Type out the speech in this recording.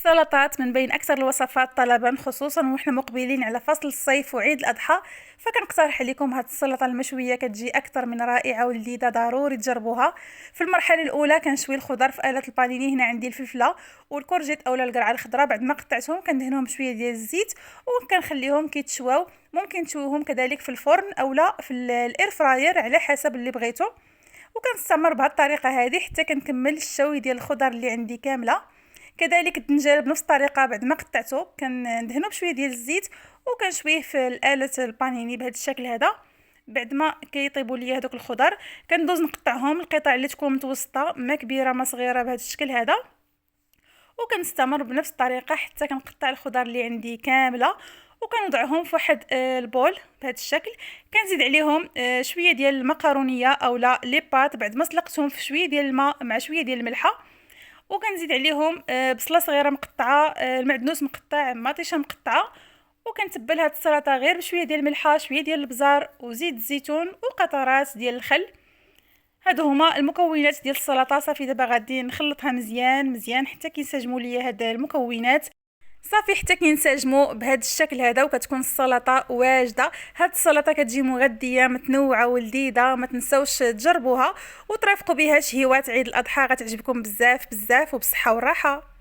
السلطات من بين أكثر الوصفات طلبا، خصوصا وإحنا مقبلين على فصل الصيف وعيد الأضحى. فكنقترح عليكم هاد السلطة المشوية، كتجي أكثر من رائعة ولذيذة، ضروري تجربوها. في المرحلة الأولى كنشوي الخضر في آلة البانيني. هنا عندي الفلفلة والكورجيت أولا القرعة الخضراء، بعد ما قطعتهم كندهنهم بشوية ديال الزيت وكنخليهم كيتشواو. ممكن تشويهم كذلك في الفرن أولا في الاير فراير على حسب اللي بغيتو. وكنستمر بهذه الطريقة هذه حتى كنكمل الشوي ديال الخضر اللي عندي كاملة. كذلك الدنجال بنفس الطريقه، بعد ما قطعته كندهنو بشويه ديال الزيت وكنشويه في الاله البانيني بهذا الشكل هذا. بعد ما كيطيبوا لي هذوك الخضر كندوز نقطعهم القطع اللي تكون متوسطه، ما كبيره ما صغيره، بهذا الشكل هذا. وكنستمر بنفس الطريقه حتى كنقطع الخضر اللي عندي كامله وكنوضعهم في واحد البول بهذا الشكل. كنزيد عليهم شويه ديال المكرونيه اولا لي بات بعد ما سلقتهم في شويه ديال الماء مع شويه ديال الملحه. وكنزيد عليهم بصله صغيره مقطعه، المعدنوس مقطع، مطيشه مقطعه. وكنتبل هاد السلطه غير بشويه ديال الملحه، شويه ديال البزار وزيت الزيتون وقطرات ديال الخل. هادو هما المكونات ديال السلطه. صافي دابا غادي نخلطها مزيان مزيان حتى كينسجموا ليا هاد المكونات. صافي حتى كينسجموا بهذا الشكل هذا وكتكون السلطه واجده. هاد السلطه كتجي مغذيه متنوعه ولذيذه، ما تنساوش تجربوها وترافقوا بها شهيوات عيد الاضحى، غتعجبكم بزاف بزاف وبصحه وراحه.